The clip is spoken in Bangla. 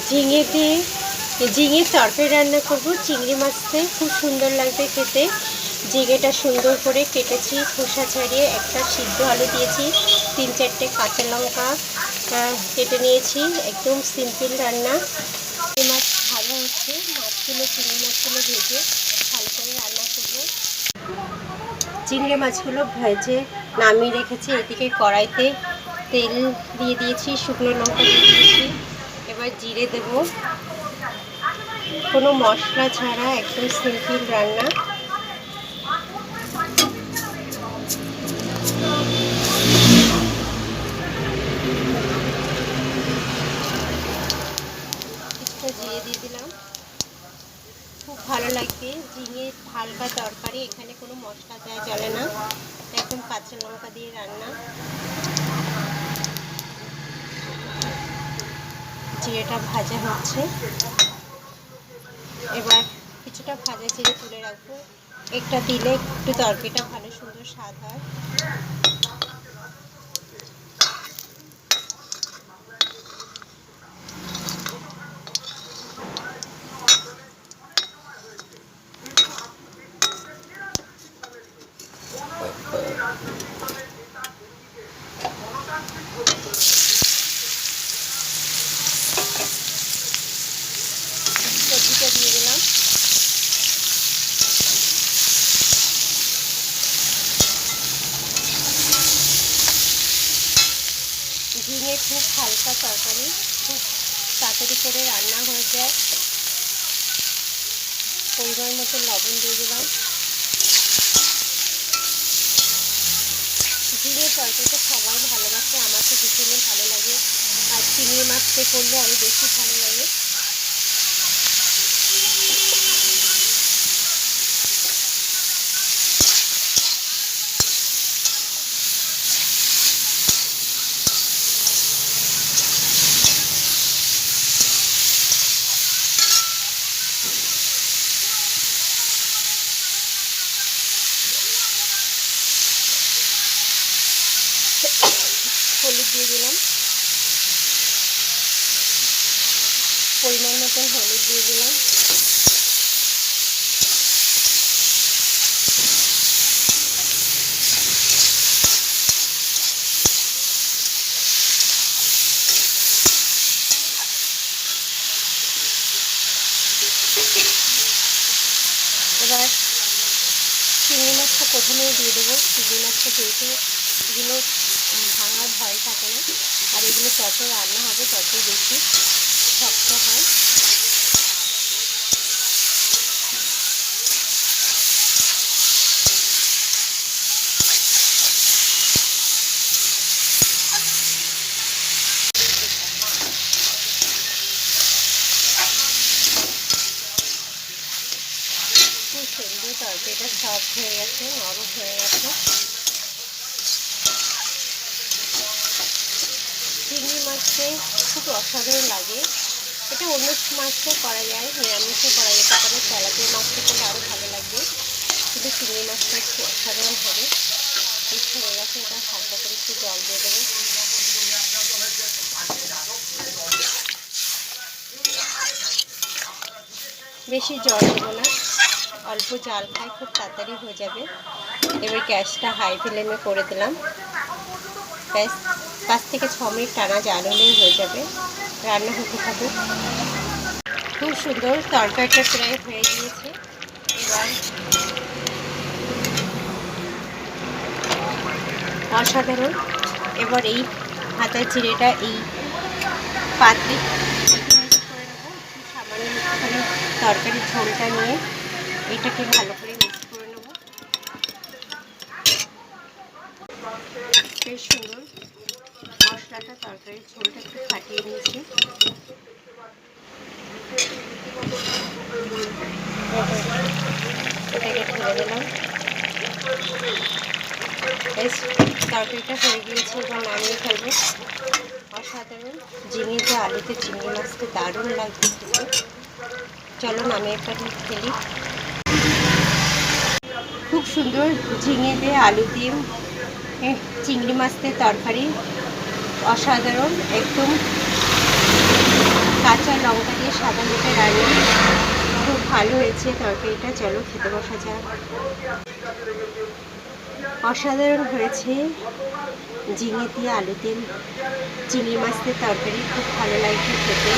ঝিঙে দিয়ে ঝিঙের তরকারি রান্না করব। চিংড়ি মাছ দিয়ে খুব সুন্দর লাগবে খেতে। ঝিঙেটা সুন্দর করে কেটেছি, খোসা ছাড়িয়ে। একটা সিদ্ধ আলু দিয়েছি, 3-4টে কাঁচা লঙ্কা কেটে নিয়েছি। একদম সিম্পল রান্না। মাছ ভাজা হচ্ছে, চিংড়ি মাছগুলো ভেজে ভালো করে রান্না করবো। চিংড়ি মাছগুলো ভেজে নামিয়ে রেখেছি। এদিকে কড়াইতে তেল দিয়ে দিয়েছি, শুকনো লঙ্কা দিয়ে দিয়েছি। এবার জিরে দেব, কোনো মশলা ছাড়া একদম সিম্পল রান্না। কিছুটা জিরে দিয়ে দিলাম, খুব ভালো লাগবে। ঝিঙে হালকা তরকারি, এখানে কোনো মশলা দেওয়া চলে না, একদম কাঁচা লঙ্কা দিয়ে রান্না। জিরেটা ভাজা হচ্ছে, এবার কিছুটা ভাজা জিরে তুলে রাখবো। একটা দিলে একটু তরকারিটা ভালো সুন্দর স্বাদ হয়। সবজিটা দিয়ে দিলাম, ঝিঙে খুব হালকা তরকারি, খুব তাড়াতাড়ি করে রান্না হয়ে যায়। পরিমাণ মতো লবণ দিয়ে দিলাম। ঝিঙের তরকারিটা সবাই ভালোবাসে, আমার তো ভীষণই ভালো লাগে। আর চিংড়ি মাছ দিয়ে করলে আরও বেশি ভালো লাগে। হলুদ দিয়ে দিলাম, পরিমাণ মতন হলুদ দিয়ে দিলাম। এবার চিংড়ি মাছটা প্রথমেই দিয়ে দেবো। চিংড়ি মাছটা যেহেতু এগুলো ভাঙার ভয় থাকে না, আর এগুলো যত রান্না হবে তত বেশি শক্ত হয়। খুব সুন্দর তরকারিটা সফট হয়ে গেছে, নরম হয়ে গেছে। চিংড়ি মাছটা খুব অসাধারণ লাগে। এটা অন্য মাছও করা যায়, নিরামিষও করা যেতে পারে, তেলাপিয়া মাছটা করলে আরও ভালো লাগবে, কিন্তু চিংড়ি মাছটা একটু অসাধারণ হবে। একটু হয়ে গেছে, এটা হালকা করে একটু জল দিয়ে দেবো। বেশি জল দেবো না, অল্প জাল খায়, খুব তাড়াতাড়ি হয়ে যাবে। এবার গ্যাসটা হাই ফ্লেমে করে দিলাম। ব্যাস 5 থেকে 6 মিনিট টানা জাল হলেই হয়ে যাবে, রান্না হতে থাকুক। খুব সুন্দর তরকারিটা প্রায় হয়ে গিয়েছে। এবার অসাধারণ। এবার এই ভাজা জিরেটা এই পাত্রে করে নেবো। একটু সামান্য একটুখানি তরকারির ঝোলটা নিয়ে এটাকে ভালো করে মিক্স করে নেব। বেশ সুন্দর মশলাটা, তরকারির ঝোলটা একটু ফাটিয়ে নিয়েছি। এটাকে ঢেলে দিলাম। বেশ তরকারিটা হয়ে গিয়েছে, এবার নামিয়ে ফেলবো। অসাধারণ ঝিঙে দিয়ে আলুতে চিংড়ি মাছটা দারুণ লাগবে খেতে। চলো নামিয়ে ফেলি। খুব সুন্দর ঝিঙে দিয়ে আলু দিয়ে চিংড়ি মাছের তরকারি, অসাধারণ। একদম কাঁচা লঙ্কা জানি। খুব ভালো হয়েছে তরকারিটা, চলো খেতে বসা যাক। অসাধারণ হয়েছে ঝিঙে দিয়ে আলু দিয়ে চিংড়ি মাছ দিয়ে তরকারি, খুব ভালো লাগছে খেতে।